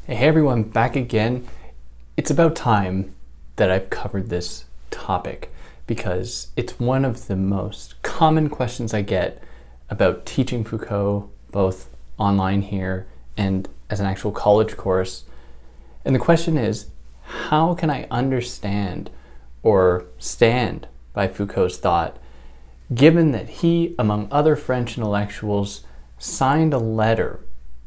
Hey everyone, back again. It's about time that I've covered this topic because it's one of the most common questions I get about teaching Foucault, both online here and as an actual college course. And the question is, how can I understand or stand by Foucault's thought, given that he, among other French intellectuals, signed a letter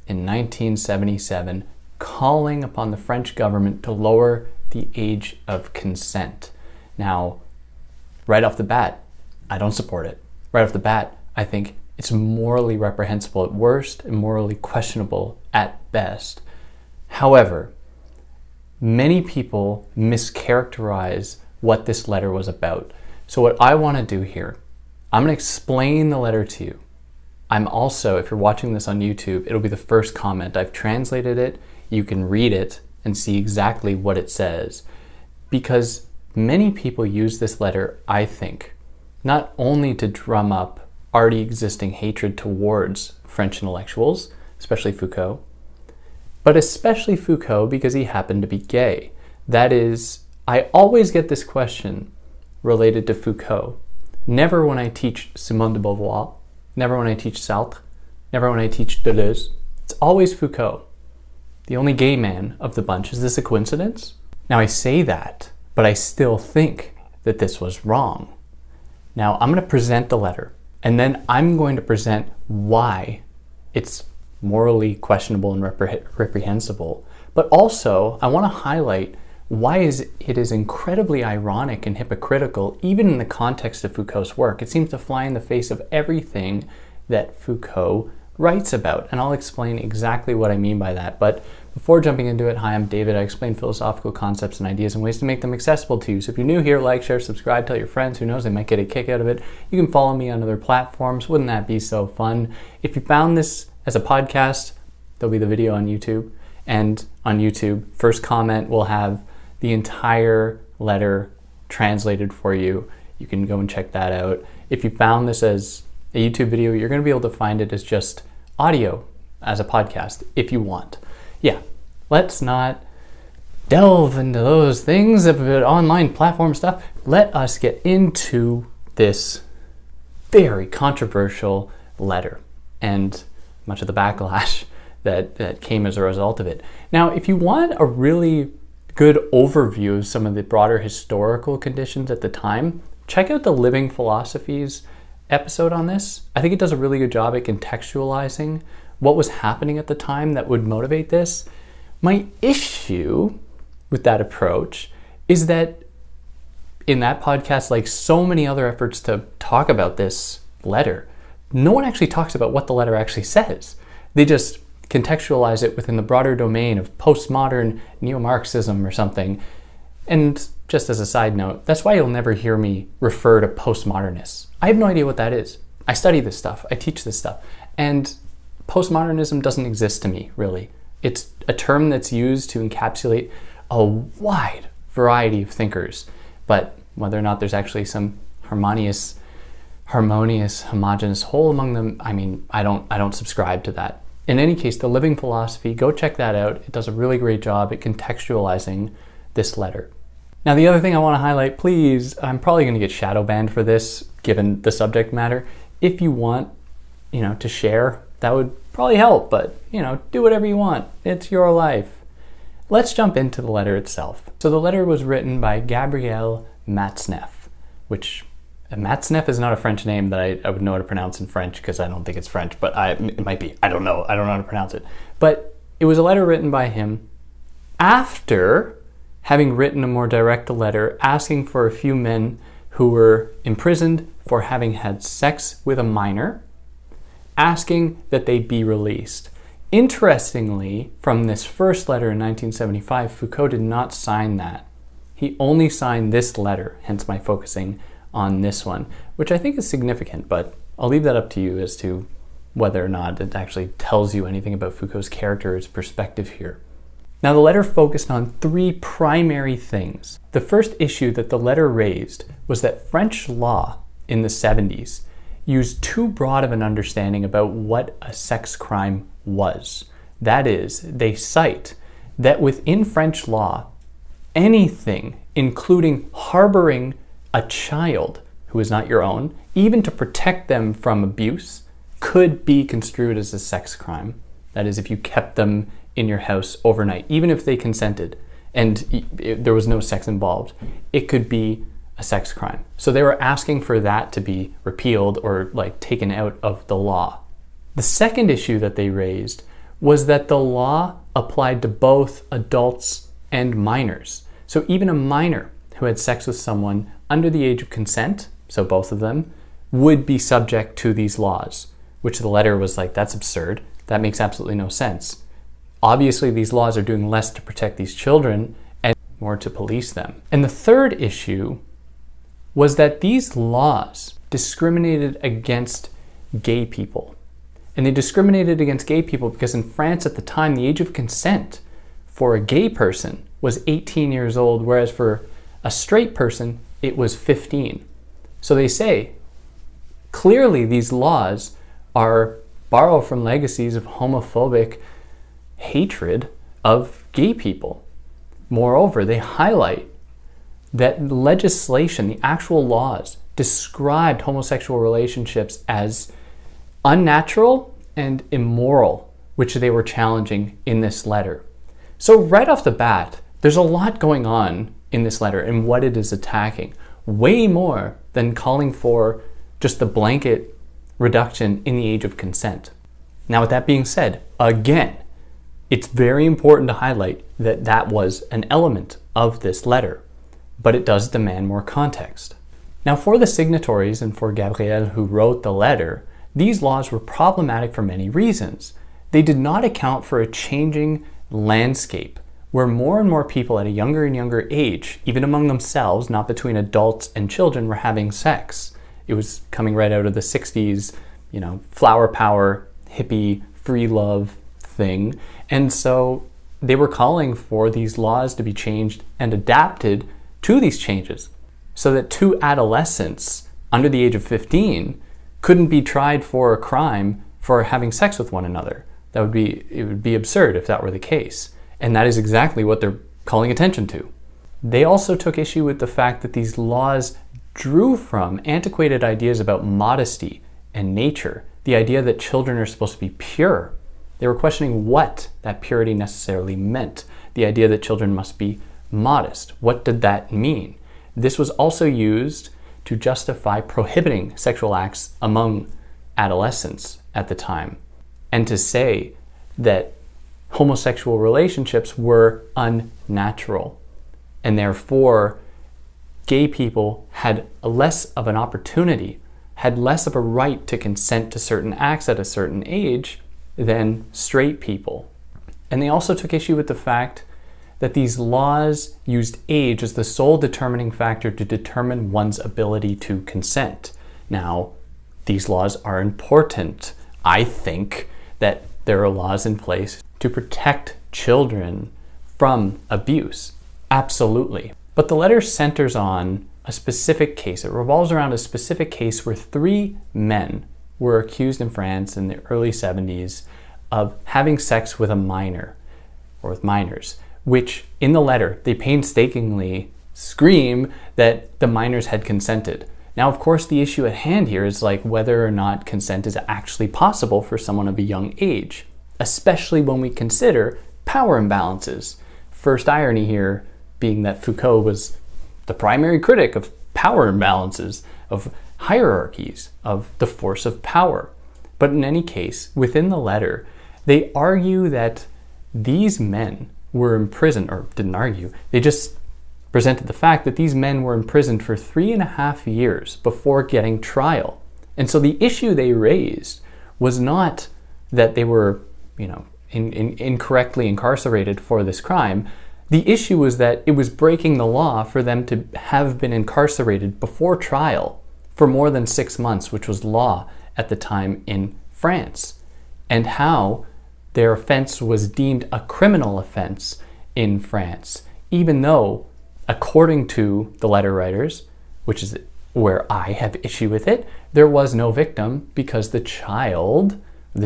in 1977 calling upon the French government to lower the age of consent. Now, right off the bat, I don't support it. Right off the bat, I think it's morally reprehensible at worst and morally questionable at best. However, many people mischaracterize what this letter was about. So what I want to do here, I'm going to explain the letter to you. I'm also, if you're watching this on YouTube, it'll be the first comment. I've translated it. You can read it and see exactly what it says. Because many people use this letter, I think, not only to drum up already existing hatred towards French intellectuals, especially Foucault, but especially Foucault because he happened to be gay. That is, I always get this question related to Foucault. Never when I teach Simone de Beauvoir, never when I teach Sartre, never when I teach Deleuze. It's always Foucault. The only gay man of the bunch. Is this a coincidence? Now I say that, but I still think that this was wrong. Now I'm going to present the letter, and then I'm going to present why it's morally questionable and reprehensible. But also, I want to highlight why it is incredibly ironic and hypocritical, even in the context of Foucault's work. It seems to fly in the face of everything that Foucault writes about, and I'll explain exactly what I mean by that. But before jumping into it, hi, I'm David. I explain philosophical concepts and ideas and ways to make them accessible to you. So if you're new here, like, share, subscribe, tell your friends. Who knows, they might get a kick out of it. You can follow me on other platforms. Wouldn't that be so fun? If you found this as a podcast, there'll be the video on YouTube. And on YouTube, first comment will have the entire letter translated for you. You can go and check that out. If you found this as a YouTube video, you're going to be able to find it as just audio as a podcast if you want. Yeah, let's not delve into those things of online platform stuff. Let us get into this very controversial letter and much of the backlash that came as a result of it. Now, if you want a really good overview of some of the broader historical conditions at the time, check out the Living Philosophies episode on this. I think it does a really good job at contextualizing what was happening at the time that would motivate this. My issue with that approach is that in that podcast, like so many other efforts to talk about this letter, no one actually talks about what the letter actually says. They just contextualize it within the broader domain of postmodern neo-Marxism or something. And just as a side note, that's why you'll never hear me refer to postmodernists. I have no idea what that is. I study this stuff. I teach this stuff. And postmodernism doesn't exist to me, really. It's a term that's used to encapsulate a wide variety of thinkers. But whether or not there's actually some harmonious, homogeneous whole among them, I mean, I don't subscribe to that. In any case, the Living Philosophy, go check that out. It does a really great job at contextualizing this letter. Now, the other thing I want to highlight, please, I'm probably going to get shadow banned for this, given the subject matter. If you want, to share, that would probably help, but, do whatever you want. It's your life. Let's jump into the letter itself. So the letter was written by Gabriel Matzneff, which Matzneff is not a French name that I would know how to pronounce in French because I don't think it's French, but it might be. I don't know how to pronounce it. But it was a letter written by him after having written a more direct letter asking for a few men who were imprisoned for having had sex with a minor, asking that they be released. Interestingly, from this first letter in 1975, Foucault did not sign that. He only signed this letter, hence my focusing on this one, which I think is significant, but I'll leave that up to you as to whether or not it actually tells you anything about Foucault's character or his perspective here. Now, the letter focused on three primary things. The first issue that the letter raised was that French law in the 70s used too broad of an understanding about what a sex crime was. That is, they cite that within French law, anything, including harboring a child who is not your own, even to protect them from abuse, could be construed as a sex crime. That is, if you kept them in your house overnight, even if they consented and there was no sex involved, it could be a sex crime. So they were asking for that to be repealed or taken out of the law. The second issue that they raised was that the law applied to both adults and minors. So even a minor who had sex with someone under the age of consent, so both of them, would be subject to these laws, which the letter was like, that's absurd. That makes absolutely no sense. Obviously, these laws are doing less to protect these children and more to police them. And the third issue was that these laws discriminated against gay people. And they discriminated against gay people because in France at the time, the age of consent for a gay person was 18 years old, whereas for a straight person, it was 15. So they say, clearly these laws are borrowed from legacies of homophobic hatred of gay people. Moreover, they highlight that legislation, the actual laws, described homosexual relationships as unnatural and immoral, which they were challenging in this letter. So right off the bat, there's a lot going on in this letter and what it is attacking, way more than calling for just the blanket reduction in the age of consent. Now, with that being said, again, it's very important to highlight that that was an element of this letter, but it does demand more context. Now, for the signatories and for Gabriel, who wrote the letter, these laws were problematic for many reasons. They did not account for a changing landscape where more and more people at a younger and younger age, even among themselves, not between adults and children, were having sex. It was coming right out of the 60s, flower power, hippie, free love thing. And so they were calling for these laws to be changed and adapted to these changes so that two adolescents under the age of 15 couldn't be tried for a crime for having sex with one another. It would be absurd if that were the case. And that is exactly what they're calling attention to. They also took issue with the fact that these laws drew from antiquated ideas about modesty and nature, the idea that children are supposed to be pure. They were questioning what that purity necessarily meant, the idea that children must be modest. What did that mean? This was also used to justify prohibiting sexual acts among adolescents at the time, and to say that homosexual relationships were unnatural, and therefore gay people had less of an opportunity, had less of a right to consent to certain acts at a certain age than straight people. And they also took issue with the fact that these laws used age as the sole determining factor to determine one's ability to consent. Now, these laws are important. I think that there are laws in place to protect children from abuse. Absolutely. But the letter centers on a specific case. It revolves around a specific case where 3 men were accused in France in the early 70s of having sex with a minor, or with minors, which in the letter they painstakingly scream that the minors had consented. Now, of course, the issue at hand here is whether or not consent is actually possible for someone of a young age, especially when we consider power imbalances. First irony here being that Foucault was the primary critic of power imbalances, of hierarchies, of the force of power. But in any case, within the letter, they argue that these men were imprisoned, or didn't argue, they just presented the fact that these men were imprisoned for 3.5 years before getting trial. And so the issue they raised was not that they were, incorrectly incarcerated for this crime. The issue was that it was breaking the law for them to have been incarcerated before trial for more than 6 months, which was law at the time in France, and how their offense was deemed a criminal offense in France, even though, according to the letter writers, which is where I have issue with it, there was no victim because the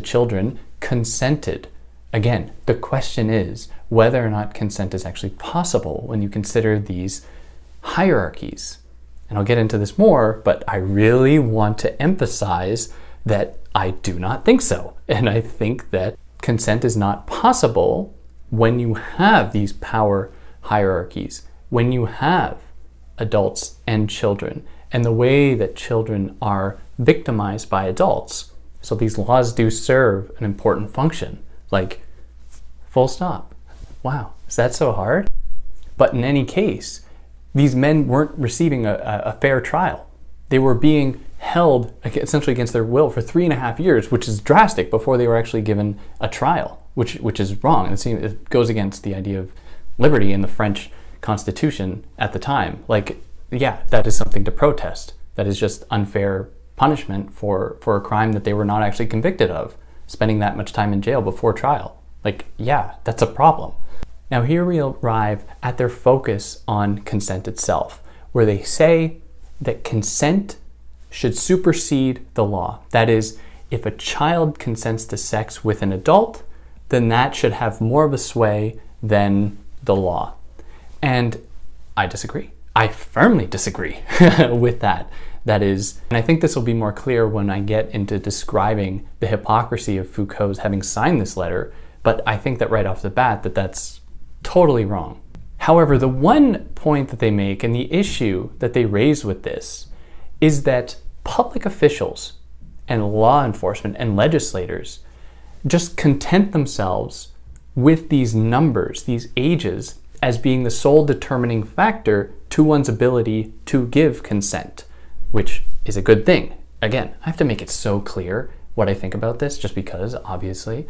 children consented. Again, the question is whether or not consent is actually possible when you consider these hierarchies. And I'll get into this more, but I really want to emphasize that I do not think so. And I think that consent is not possible when you have these power hierarchies, when you have adults and children, and the way that children are victimized by adults. So these laws do serve an important function, like full stop. Wow, is that so hard? But in any case, these men weren't receiving a fair trial. They were being held essentially against their will for 3.5 years, which is drastic, before they were actually given a trial, which is wrong. It goes against the idea of liberty in the French Constitution at the time. Like, yeah, that is something to protest. That is just unfair punishment for a crime that they were not actually convicted of, spending that much time in jail before trial. Like, yeah, that's a problem. Now here we arrive at their focus on consent itself, where they say that consent should supersede the law. That is, if a child consents to sex with an adult, then that should have more of a sway than the law. And I disagree. I firmly disagree with that. That is, and I think this will be more clear when I get into describing the hypocrisy of Foucault's having signed this letter, but I think that right off the bat that's totally wrong. However, the one point that they make and the issue that they raise with this is that public officials and law enforcement and legislators just content themselves with these numbers, these ages, as being the sole determining factor to one's ability to give consent, which is a good thing. Again, I have to make it so clear what I think about this, just because, obviously.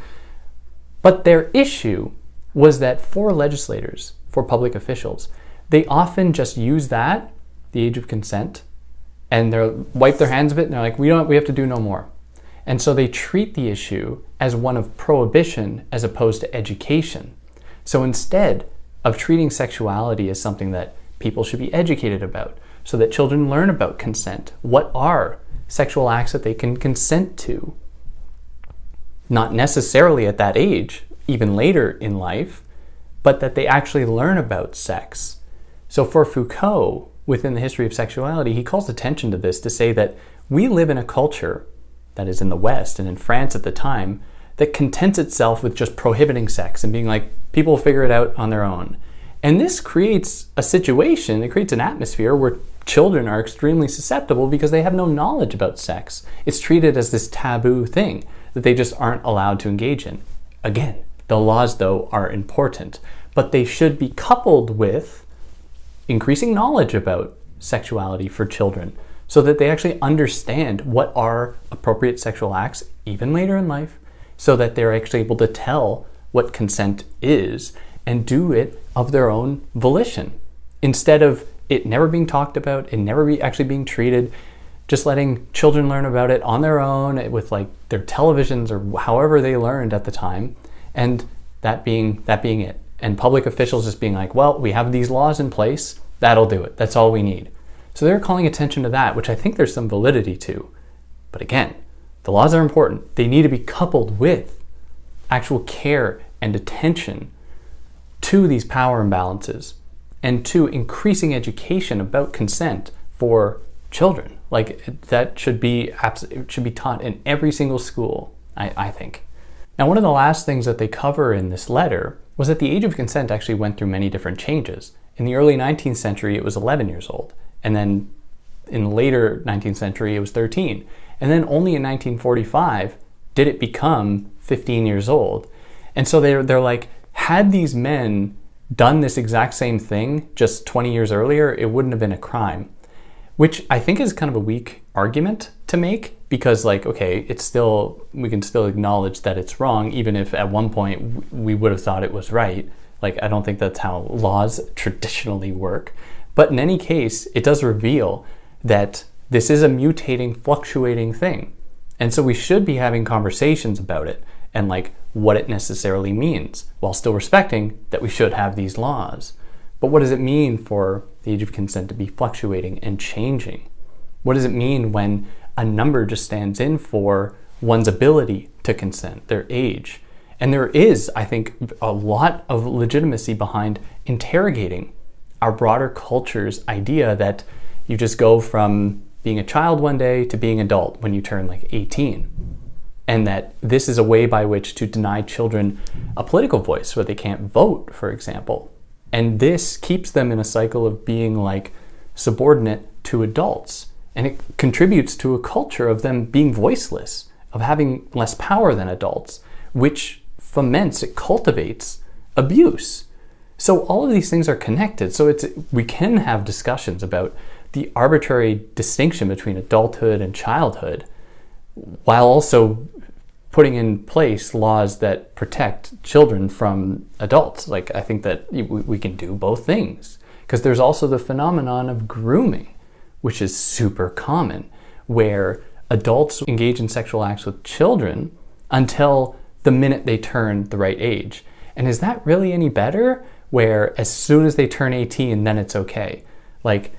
But their issue was that for legislators, for public officials, they often just use that, the age of consent, and they wipe their hands of it, and they're like, we have to do no more. And so they treat the issue as one of prohibition as opposed to education. So instead of treating sexuality as something that people should be educated about, so that children learn about consent, what are sexual acts that they can consent to? Not necessarily at that age, even later in life, but that they actually learn about sex. So for Foucault, within the history of sexuality, he calls attention to this to say that we live in a culture, that is in the West and in France at the time, that contents itself with just prohibiting sex and being like, people will figure it out on their own. And this creates a situation, it creates an atmosphere where children are extremely susceptible because they have no knowledge about sex. It's treated as this taboo thing that they just aren't allowed to engage in. Again, the laws, though, are important, but they should be coupled with increasing knowledge about sexuality for children so that they actually understand what are appropriate sexual acts, even later in life, so that they're actually able to tell what consent is and do it of their own volition, instead of it never being talked about, it never actually being treated, just letting children learn about it on their own with like their televisions or however they learned at the time, and that being it. And public officials just being like, well, we have these laws in place, that'll do it, that's all we need. So they're calling attention to that, which I think there's some validity to. But again, the laws are important. They need to be coupled with actual care and attention to these power imbalances and to increasing education about consent for children. Like that should be taught in every single school, I think. Now, one of the last things that they cover in this letter was that the age of consent actually went through many different changes. In the early 19th century, it was 11 years old. And then in the later 19th century, it was 13. And then only in 1945 did it become 15 years old. And so they're like, had these men done this exact same thing just 20 years earlier, it wouldn't have been a crime. Which I think is kind of a weak argument to make, because like, okay, we can still acknowledge that it's wrong, even if at one point we would have thought it was right. Like, I don't think that's how laws traditionally work. But in any case, it does reveal that this is a mutating, fluctuating thing. And so we should be having conversations about it and like what it necessarily means, while still respecting that we should have these laws. But what does it mean for the age of consent to be fluctuating and changing? What does it mean when a number just stands in for one's ability to consent, their age? And there is, I think, a lot of legitimacy behind interrogating our broader culture's idea that you just go from being a child one day to being adult when you turn like 18. And that this is a way by which to deny children a political voice where they can't vote, for example. And this keeps them in a cycle of being like subordinate to adults. And it contributes to a culture of them being voiceless, of having less power than adults, which foments, it cultivates abuse. So all of these things are connected. So we can have discussions about the arbitrary distinction between adulthood and childhood, while also putting in place laws that protect children from adults. Like, I think that we can do both things. Because there's also the phenomenon of grooming, which is super common, where adults engage in sexual acts with children until the minute they turn the right age. And is that really any better? Where as soon as they turn 18, then it's okay. Like,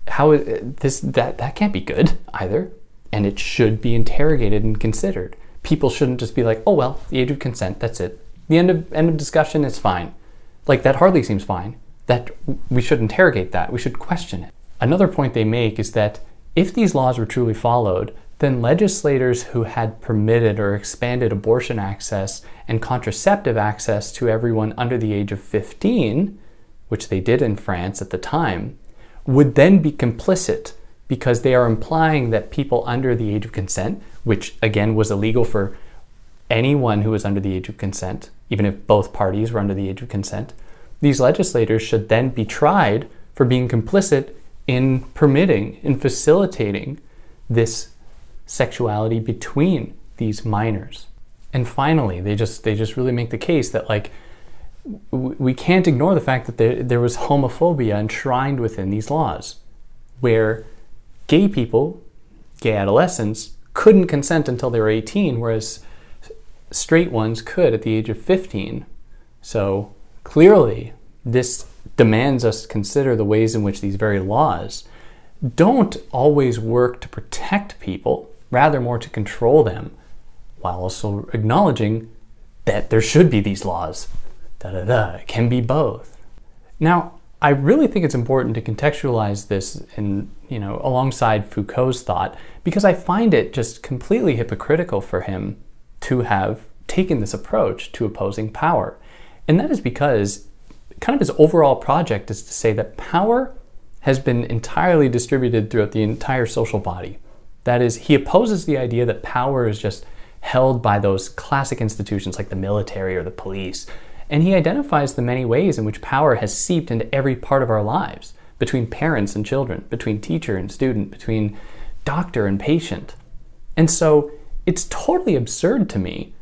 how that can't be good either. And it should be interrogated and considered. People shouldn't just be like, oh well, the age of consent, that's it. The end of discussion is fine. Like, that hardly seems fine. That we should interrogate that. We should question it. Another point they make is that if these laws were truly followed, then legislators who had permitted or expanded abortion access and contraceptive access to everyone under the age of 15, which they did in France at the time, would then be complicit because they are implying that people under the age of consent, which again was illegal for anyone who was under the age of consent, even if both parties were under the age of consent, these legislators should then be tried for being complicit in permitting, in facilitating this sexuality between these minors. And finally, they just really make the case that, like, we can't ignore the fact that there was homophobia enshrined within these laws, where gay people, gay adolescents, couldn't consent until they were 18, whereas straight ones could at the age of 15. So clearly, this demands us consider the ways in which these very laws don't always work to protect people, rather more to control them, while also acknowledging that there should be these laws. It can be both. Now, I really think it's important to contextualize this alongside Foucault's thought, because I find it just completely hypocritical for him to have taken this approach to opposing power. And that is because kind of his overall project is to say that power has been entirely distributed throughout the entire social body. That is, he opposes the idea that power is just held by those classic institutions like the military or the police. And he identifies the many ways in which power has seeped into every part of our lives, between parents and children, between teacher and student, between doctor and patient. And so it's totally absurd to me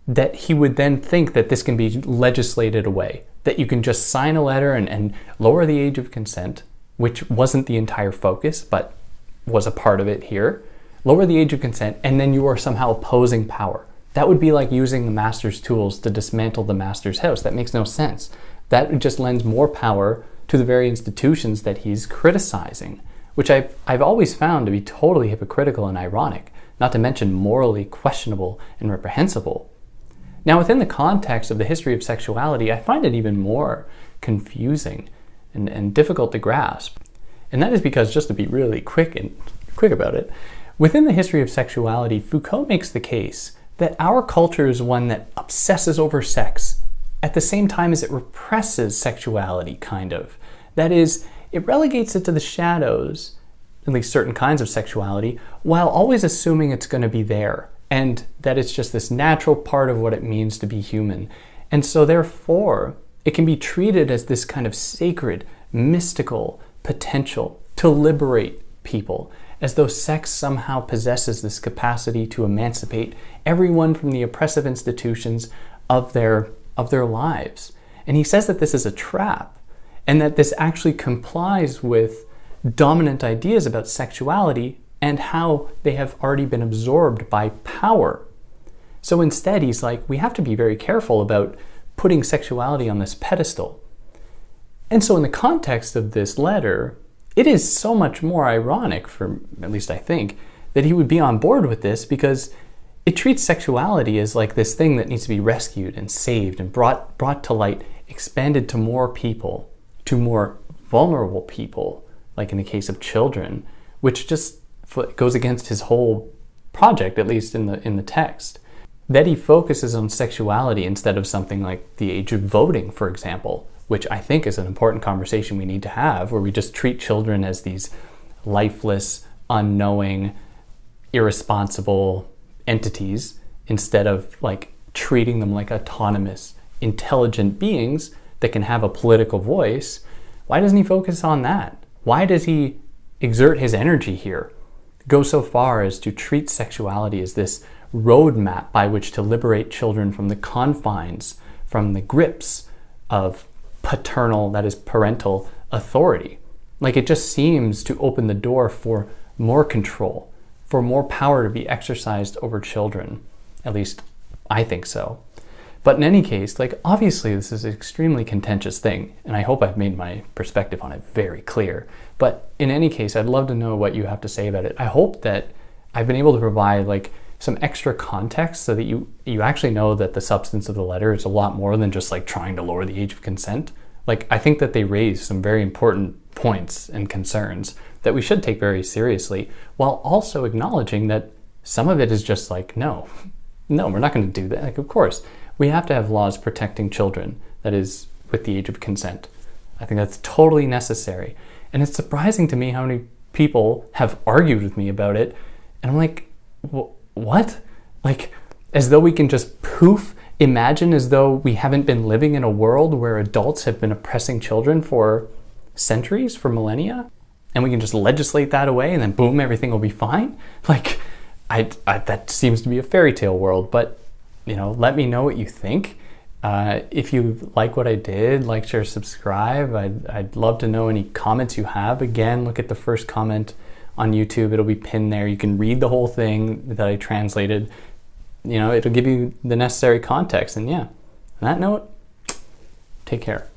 that he would then think that this can be legislated away, that you can just sign a letter and lower the age of consent, which wasn't the entire focus, but was a part of it here. Lower the age of consent, and then you are somehow opposing power. That would be like using the master's tools to dismantle the master's house. That makes no sense. That just lends more power to the very institutions that he's criticizing, which I've always found to be totally hypocritical and ironic, not to mention morally questionable and reprehensible. Now, within the context of the history of sexuality, I find it even more confusing and difficult to grasp. And that is because, just to be really quick about it, within the history of sexuality, Foucault makes the case that our culture is one that obsesses over sex at the same time as it represses sexuality, kind of. That is, it relegates it to the shadows, at least certain kinds of sexuality, while always assuming it's going to be there, and that it's just this natural part of what it means to be human. And so therefore, it can be treated as this kind of sacred, mystical potential to liberate people, as though sex somehow possesses this capacity to emancipate everyone from the oppressive institutions of their lives. And he says that this is a trap, and that this actually complies with dominant ideas about sexuality and how they have already been absorbed by power. So instead, he's like, we have to be very careful about putting sexuality on this pedestal. And so in the context of this letter, it is so much more ironic, for at least I think, that he would be on board with this, because it treats sexuality as like this thing that needs to be rescued and saved and brought to light, expanded to more people, to more vulnerable people, like in the case of children, which just goes against his whole project, at least in the text. That he focuses on sexuality instead of something like the age of voting, for example, which I think is an important conversation we need to have, where we just treat children as these lifeless, unknowing, irresponsible entities instead of like treating them like autonomous, intelligent beings that can have a political voice. Why doesn't he focus on that? Why does he exert his energy here? Go so far as to treat sexuality as this roadmap by which to liberate children from the confines, from the grips of paternal, that is parental, authority. Like, it just seems to open the door for more control, for more power to be exercised over children. At least I think so. But in any case, like, obviously this is an extremely contentious thing, and I hope I've made my perspective on it very clear. But in any case, I'd love to know what you have to say about it. I hope that I've been able to provide like some extra context so that you actually know that the substance of the letter is a lot more than just like trying to lower the age of consent. Like, I think that they raise some very important points and concerns that we should take very seriously, while also acknowledging that some of it is just like, no, we're not going to do that. Like, of course, we have to have laws protecting children, that is, with the age of consent. I think that's totally necessary. And it's surprising to me how many people have argued with me about it. And I'm like, what? Like, as though we can just poof, imagine as though we haven't been living in a world where adults have been oppressing children for centuries, for millennia, and we can just legislate that away and then boom, everything will be fine. Like, that seems to be a fairy tale world. But, you know, let me know what you think. If you like what I did, like, share, subscribe. I'd love to know any comments you have. Again, look at the first comment on YouTube. It'll be pinned there. You can read the whole thing that I translated. You know, it'll give you the necessary context. And yeah, on that note, take care.